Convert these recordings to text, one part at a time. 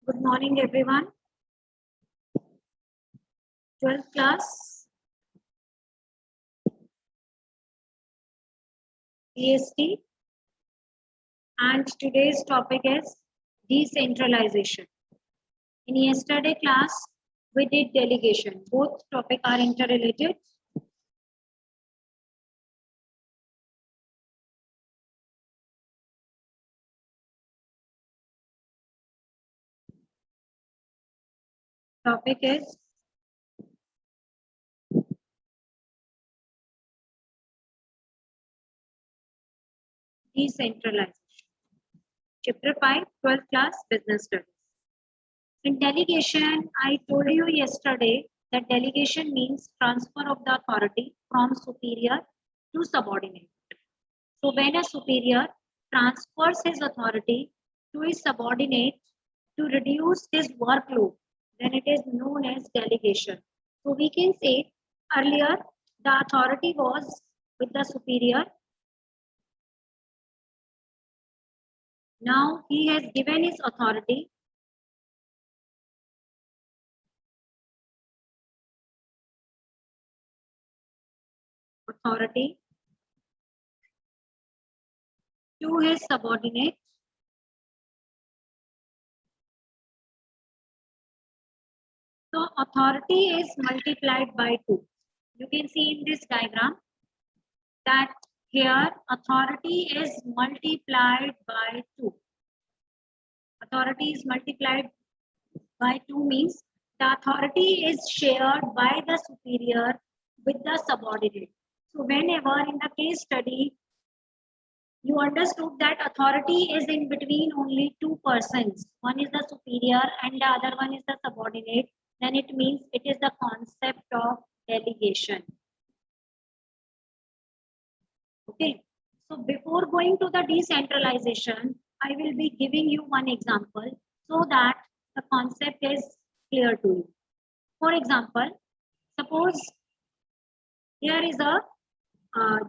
Good morning, everyone. 12th class, EST, and today's topic is decentralization. In yesterday class, we did delegation. Both topics are interrelated. Topic is decentralization. Chapter 5, 12th class, business studies. In delegation, I told you yesterday that delegation means transfer of the authority from superior to subordinate. So when a superior transfers his authority to his subordinate to reduce his workload, then it is known as delegation. So we can say earlier the authority was with the superior. Now he has given his authority to his subordinate. So authority is multiplied by 2. You can see in this diagram that here authority is multiplied by 2. Authority is multiplied by 2 means the authority is shared by the superior with the subordinate. So whenever in the case study you understood that authority is in between only two persons, one is the superior and the other one is the subordinate, then it means it is the concept of delegation. Okay, so before going to the decentralization, I will be giving you one example so that the concept is clear to you. For example, suppose here is a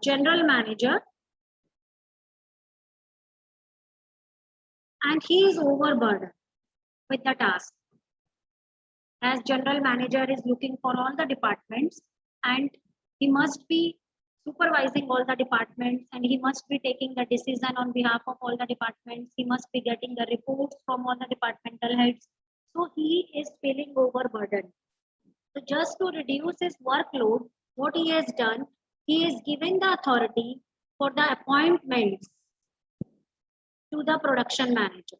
general manager and he is overburdened with the task. As general manager is looking for all the departments and he must be supervising all the departments and he must be taking the decision on behalf of all the departments. He must be getting the reports from all the departmental heads. So he is feeling overburdened. So just to reduce his workload, what he has done, he is giving the authority for the appointments to the production manager.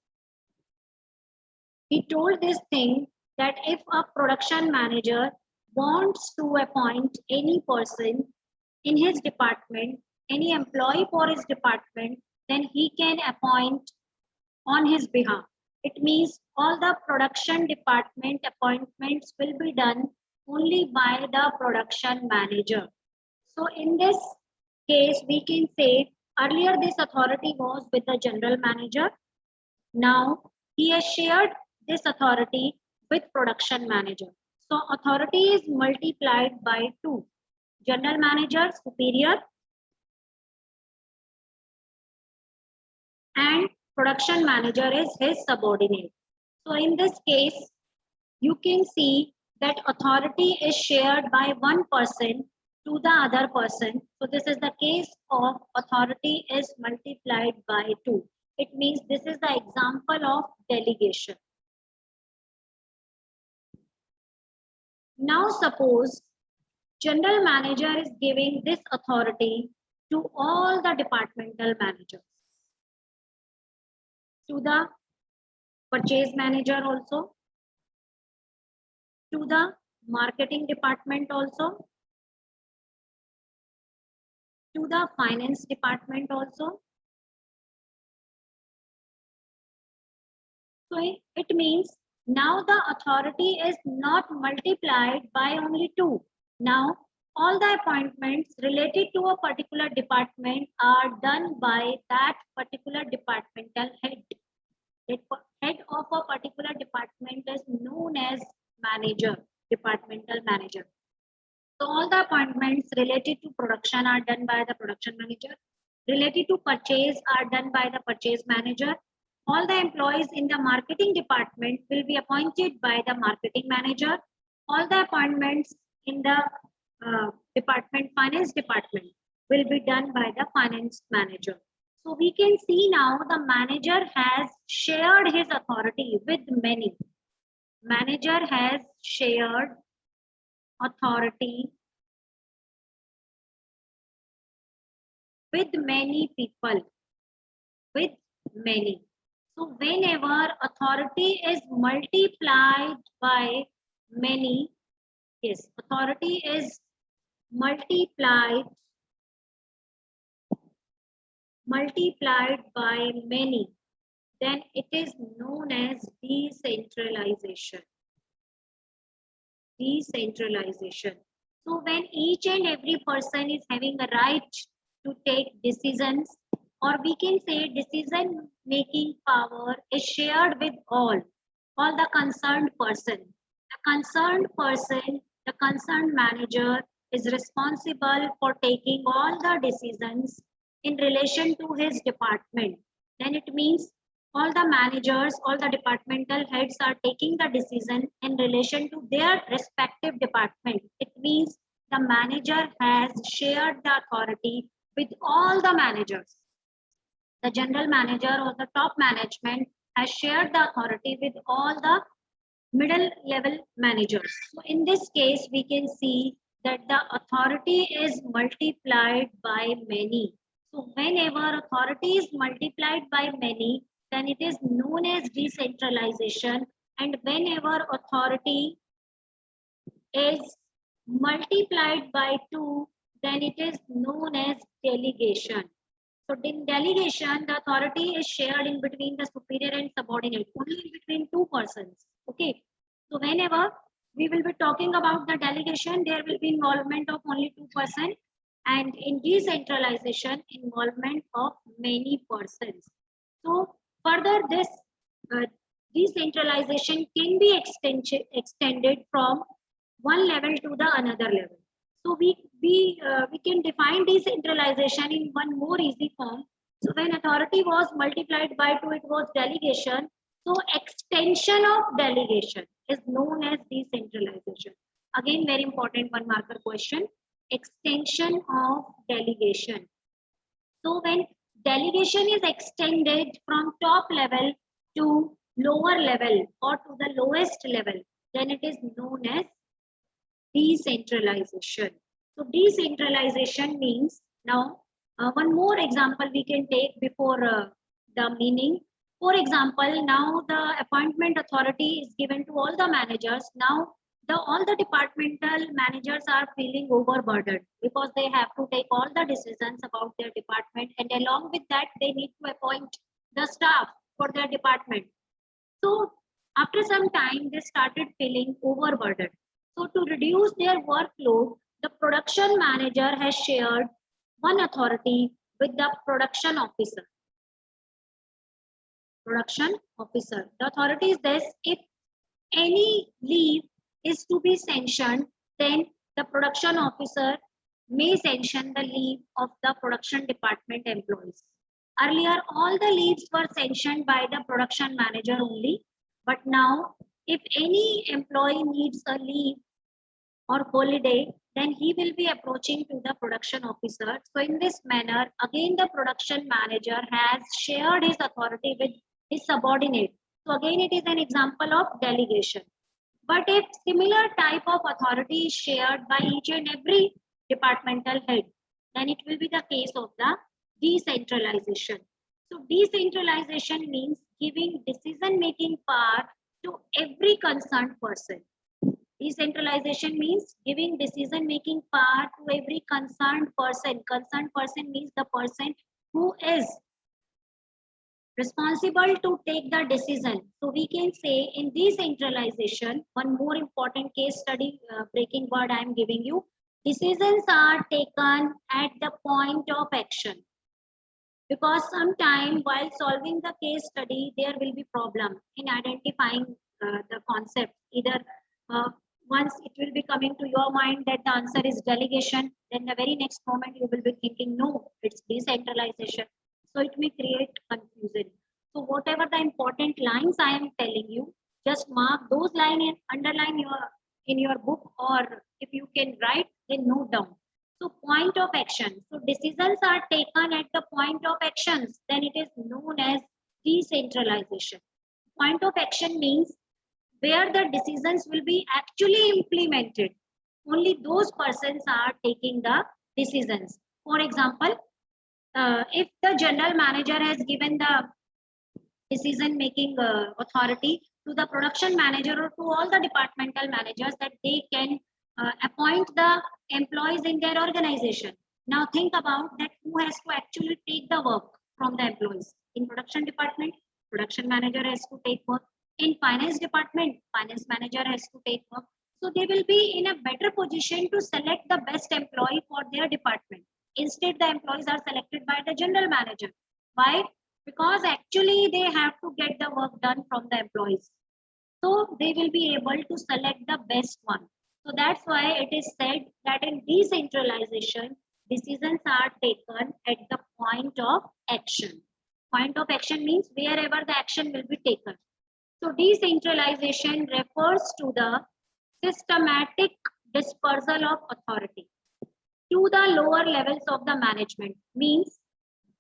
He told this thing that if a production manager wants to appoint any person in his department, any employee for his department, then he can appoint on his behalf. It means all the production department appointments will be done only by the production manager. So in this case, we can say earlier this authority was with the general manager. Now he has shared this authority with production manager. So authority is multiplied by 2. General manager, superior, and production manager is his subordinate. So in this case, you can see that authority is shared by one person to the other person. So this is the case of authority is multiplied by 2. It means this is the example of delegation. Now suppose general manager is giving this authority to all the departmental managers, to the purchase manager also, to the marketing department also, to the finance department also. So it means now the authority is not multiplied by only 2. Now all the appointments related to a particular department are done by that particular departmental head. The head of a particular department is known as manager, departmental manager. So all the appointments related to production are done by the production manager. Related to purchase are done by the purchase manager. All the employees in the marketing department will be appointed by the marketing manager. All the appointments in the finance department will be done by the finance manager. So we can see now the manager has shared his authority with many. Manager has shared authority with many people, with many. So whenever authority is multiplied by many, yes, authority is multiplied by many, then it is known as decentralization. Decentralization. So when each and every person is having a right to take decisions, or we can say decision making power is shared with all the concerned person. The concerned manager is responsible for taking all the decisions in relation to his department. Then it means all the managers, all the departmental heads are taking the decision in relation to their respective department. It means the manager has shared the authority with all the managers. The general manager or the top management has shared the authority with all the middle level managers. So in this case, we can see that the authority is multiplied by many. So whenever authority is multiplied by many, then it is known as decentralization. And whenever authority is multiplied by 2, then it is known as delegation. So in delegation, the authority is shared in between the superior and subordinate, only in between two persons. Okay. So whenever we will be talking about the delegation, there will be involvement of only 2%, and in decentralization, involvement of many persons. So further, this decentralization can be extended from one level to the another level. So we can define decentralization in one more easy form. So when authority was multiplied by 2, it was delegation. So extension of delegation is known as decentralization. Again, very important one marker question. Extension of delegation. So when delegation is extended from top level to lower level or to the lowest level, then it is known as decentralization. So decentralization means, now one more example we can take before the meaning. For example, now the appointment authority is given to all the managers. Now all the departmental managers are feeling overburdened because they have to take all the decisions about their department, and along with that they need to appoint the staff for their department. So after some time they started feeling overburdened. So to reduce their workload, the production manager has shared one authority with the production officer. Production officer. The authority is this: if any leave is to be sanctioned, then the production officer may sanction the leave of the production department employees. Earlier, all the leaves were sanctioned by the production manager only, but now if any employee needs a leave or holiday, then he will be approaching to the production officer. So in this manner, again the production manager has shared his authority with his subordinate. So again it is an example of delegation. But if similar type of authority is shared by each and every departmental head, then it will be the case of the decentralization. So decentralization means giving decision-making power to every concerned person. Decentralization means giving decision-making power to every concerned person. Concerned person means the person who is responsible to take the decision. So we can say in decentralization, one more important case study breaking word I am giving you. Decisions are taken at the point of action. Because sometime while solving the case study, there will be problem in identifying the concept. Either once it will be coming to your mind that the answer is delegation, then the very next moment you will be thinking, no, it's decentralization. So it may create confusion. So what whatever the important lines I am telling you, just mark those lines and underline in your book, or if you can write, then note down. So point of action. So decisions are taken at the point of actions, then it is known as decentralization. Point of action means where the decisions will be actually implemented. Only those persons are taking the decisions. For example, if the general manager has given the decision making authority to the production manager or to all the departmental managers that they can appoint the employees in their organization. Now think about that, who has to actually take the work from the employees. In production department, production manager has to take work. In finance department, finance manager has to take work. So they will be in a better position to select the best employee for their department. Instead, the employees are selected by the general manager. Why? Because actually they have to get the work done from the employees. So they will be able to select the best one. So that's why it is said that in decentralization, decisions are taken at the point of action. Point of action means wherever the action will be taken. So decentralization refers to the systematic dispersal of authority to the lower levels of the management. Means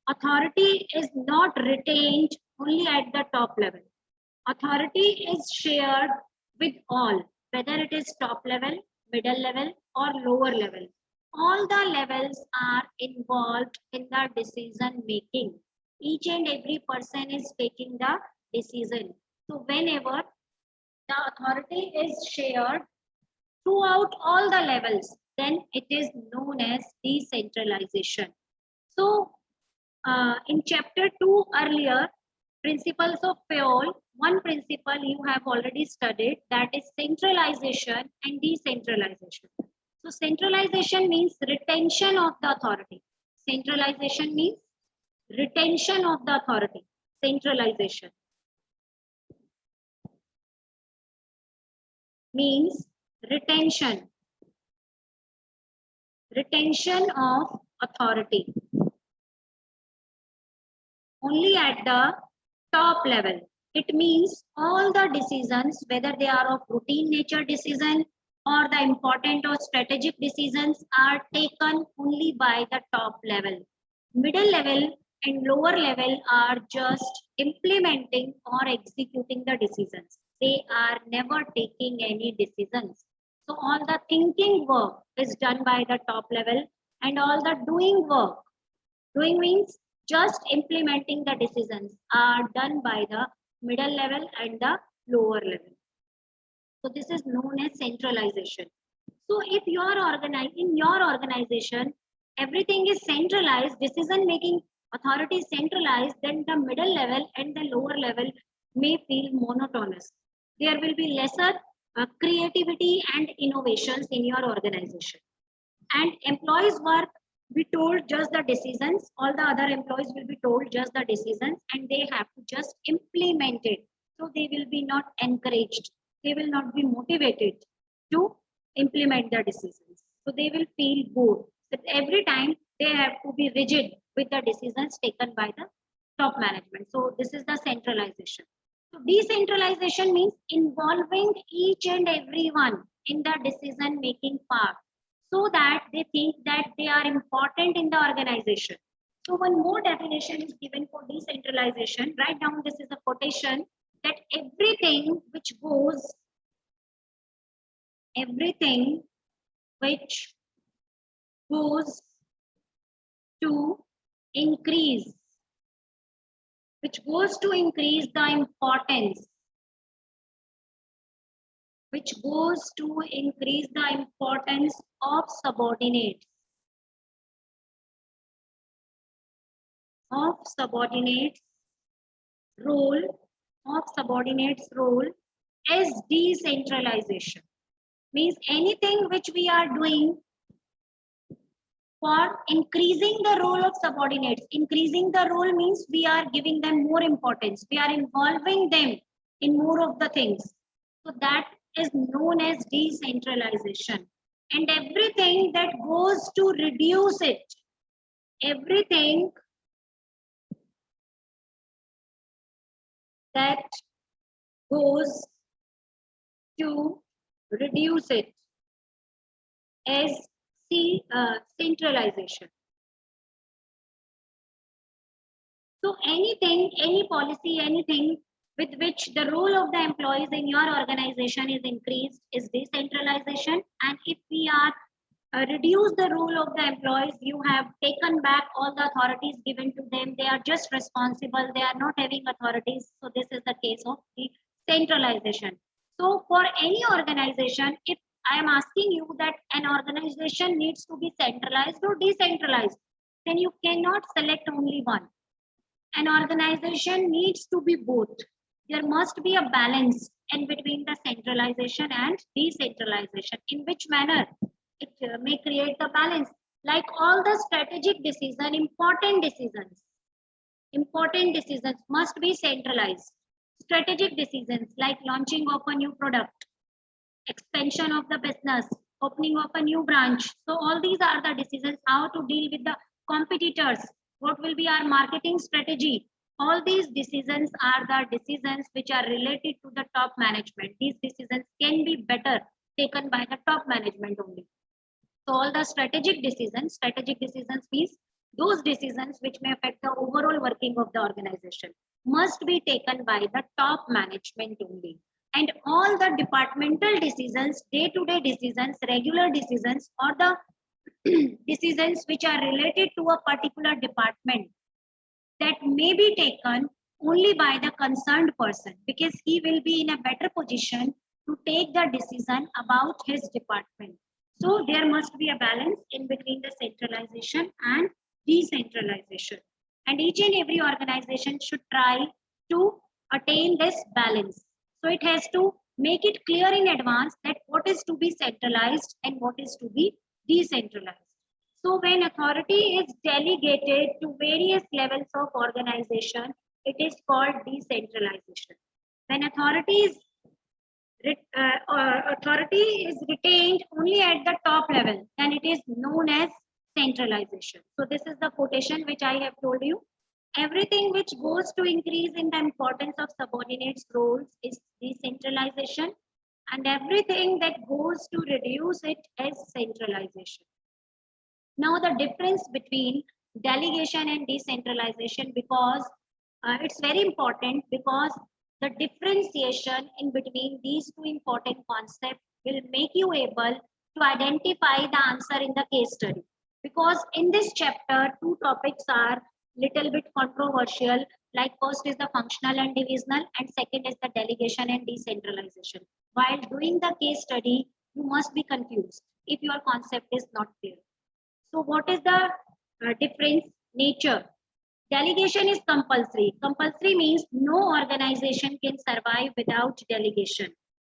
authority is not retained only at the top level. Authority is shared with all, whether it is top level, middle level, or lower level. All the levels are involved in the decision making. Each and every person is taking the decision. So whenever the authority is shared throughout all the levels, then it is known as decentralization. So in chapter 2 earlier, principles of fuel, one principle you have already studied, that is centralization and decentralization. So centralization means retention of the authority. Centralization means retention of the authority. Centralization means retention of authority only at the top level. It means all the decisions, whether they are of routine nature decision or the important or strategic decisions, are taken only by the top level. Middle level and lower level are just implementing or executing the decisions. They are never taking any decisions. So all the thinking work is done by the top level, and all the doing work, doing means just implementing the decisions, are done by the middle level and the lower level. So this is known as centralization. So if you are in your organization, everything is centralized, decision making authority is centralized, then the middle level and the lower level may feel monotonous. There will be lesser creativity and innovations in your organization. And employees work be told just the decisions, all the other employees will be told just the decisions, and they have to just implement it. So they will be not encouraged, they will not be motivated to implement the decisions. So they will feel bored. But every time they have to be rigid with the decisions taken by the top management. So this is the centralization. So decentralization means involving each and everyone in the decision making part, so that they think that they are important in the organization. So one more definition is given for decentralization. Write down, this is a quotation, that everything which goes to increase, which goes to increase the importance, of subordinates, role is decentralization. Means anything which we are doing for increasing the role of subordinates. Increasing the role means we are giving them more importance, we are involving them in more of the things. So that is known as decentralization. And everything that goes to reduce it, everything that goes to reduce it is centralization. So anything, any policy, anything with which the role of the employees in your organization is increased is decentralization. And if we are reduce the role of the employees, you have taken back all the authorities given to them. They are just responsible. They are not having authorities. So this is the case of the centralization. So for any organization, if I am asking you that an organization needs to be centralized or decentralized, then you cannot select only one. An organization needs to be both. There must be a balance in between the centralization and decentralization. In which manner it may create the balance? Like all the strategic decisions, important decisions must be centralized. Strategic decisions like launching of a new product, expansion of the business, opening of a new branch. So all these are the decisions, how to deal with the competitors, what will be our marketing strategy. All these decisions are the decisions which are related to the top management. These decisions can be better taken by the top management only. So all the strategic decisions means those decisions which may affect the overall working of the organization must be taken by the top management only. And all the departmental decisions, day-to-day decisions, regular decisions, or the decisions which are related to a particular department, that may be taken only by the concerned person, because he will be in a better position to take the decision about his department. So there must be a balance in between the centralization and decentralization. And each and every organization should try to attain this balance. So it has to make it clear in advance that what is to be centralized and what is to be decentralized. So when authority is delegated to various levels of organization, it is called decentralization. When authority is retained only at the top level, then it is known as centralization. So this is the quotation which I have told you. Everything which goes to increase in the importance of subordinates' roles is decentralization, and everything that goes to reduce it is centralization. Now the difference between delegation and decentralization, because it's very important, because the differentiation in between these two important concepts will make you able to identify the answer in the case study. Because in this chapter, two topics are little bit controversial, like first is the functional and divisional, and second is the delegation and decentralization. While doing the case study, you must be confused if your concept is not clear. So what is the difference? Nature. Delegation is compulsory. Compulsory means no organization can survive without delegation.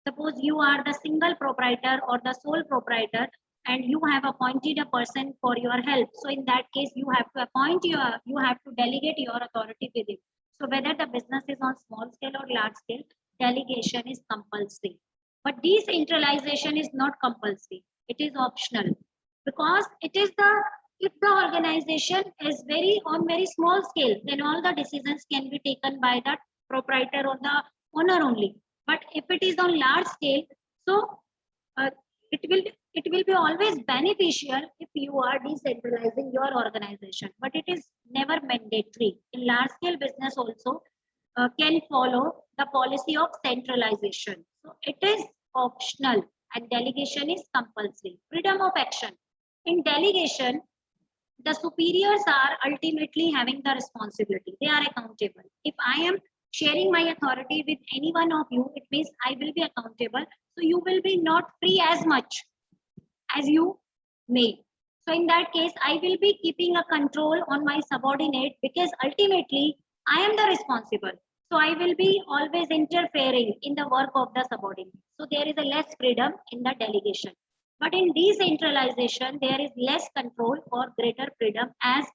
Suppose you are the single proprietor or the sole proprietor and you have appointed a person for your help. So in that case, you have to you have to delegate your authority with him. So whether the business is on small scale or large scale, delegation is compulsory. But decentralization is not compulsory. It is optional, because it is if the organization is very small scale, then all the decisions can be taken by the proprietor or the owner only. But if it is on large scale, so it will be always beneficial if you are decentralizing your organization, but it is never mandatory. In large scale business also can follow the policy of centralization. So it is optional and delegation is compulsory. Freedom of action. In delegation, the superiors are ultimately having the responsibility. They are accountable. If I am sharing my authority with any one of you, it means I will be accountable. So you will be not free as much as you may. So in that case, I will be keeping a control on my subordinate, because ultimately I am the responsible. So I will be always interfering in the work of the subordinate. So there is a less freedom in the delegation. But in decentralization, there is less control or greater freedom, as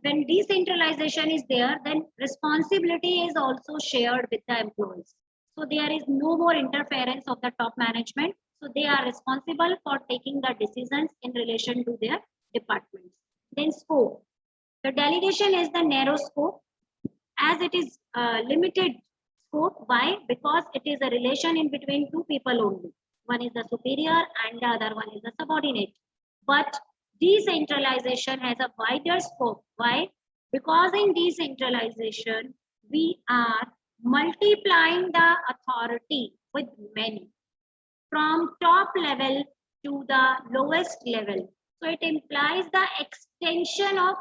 when decentralization is there, then responsibility is also shared with the employees. So there is no more interference of the top management. So they are responsible for taking the decisions in relation to their departments. Then scope. The delegation is the narrow scope, as it is limited scope. Why? Because it is a relation in between two people only. One is the superior and the other one is the subordinate. But decentralization has a wider scope. Why? Because in decentralization, we are multiplying the authority with many, from top level to the lowest level. So it implies the extension of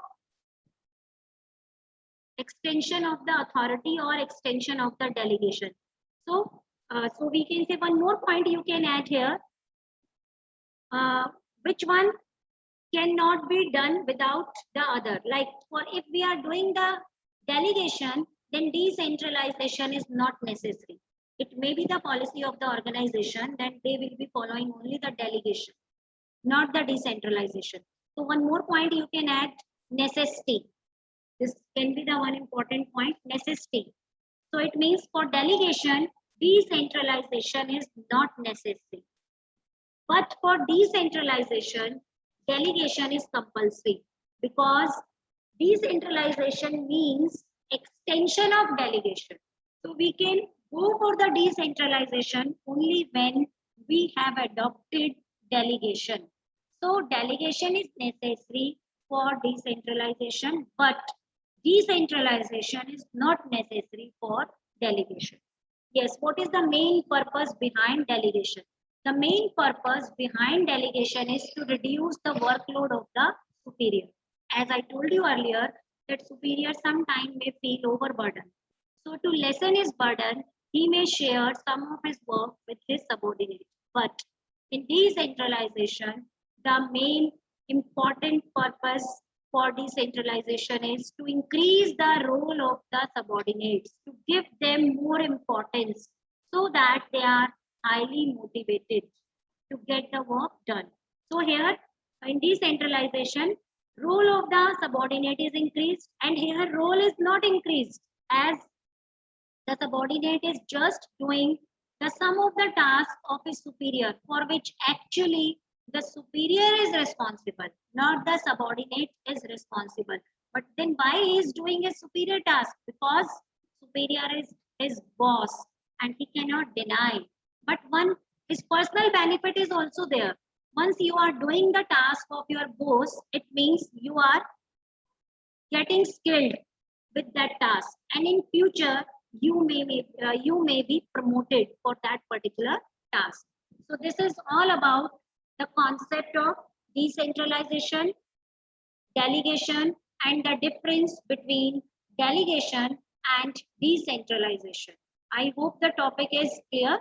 the authority or extension of the delegation. So, so we can say one more point you can add here. Which one cannot be done without the other? Like, for if we are doing the delegation, then decentralization is not necessary. It may be the policy of the organization that they will be following only the delegation, not the decentralization. So one more point you can add, necessity. This can be the one important point, necessity. So it means for delegation, decentralization is not necessary. But for decentralization, delegation is compulsory, because decentralization means extension of delegation. So we can go for the decentralization only when we have adopted delegation. So delegation is necessary for decentralization, but decentralization is not necessary for delegation. Yes, what is the main purpose behind delegation? The main purpose behind delegation is to reduce the workload of the superior. As I told you earlier, that superior sometimes may feel overburdened. So to lessen his burden, he may share some of his work with his subordinate. But in decentralization, the main important purpose for decentralization is to increase the role of the subordinates, to give them more importance so that they are highly motivated to get the work done. So here in decentralization, role of the subordinate is increased, and here role is not increased, as the subordinate is just doing the sum of the tasks of his superior, for which actually the superior is responsible, not the subordinate is responsible. But then why he is doing a superior task? Because superior is his boss and he cannot deny. But one, his personal benefit is also there. Once you are doing the task of your boss, it means you are getting skilled with that task, and in future you may be promoted for that particular task. So this is all about the concept of decentralization, delegation, and the difference between delegation and decentralization. I hope the topic is clear.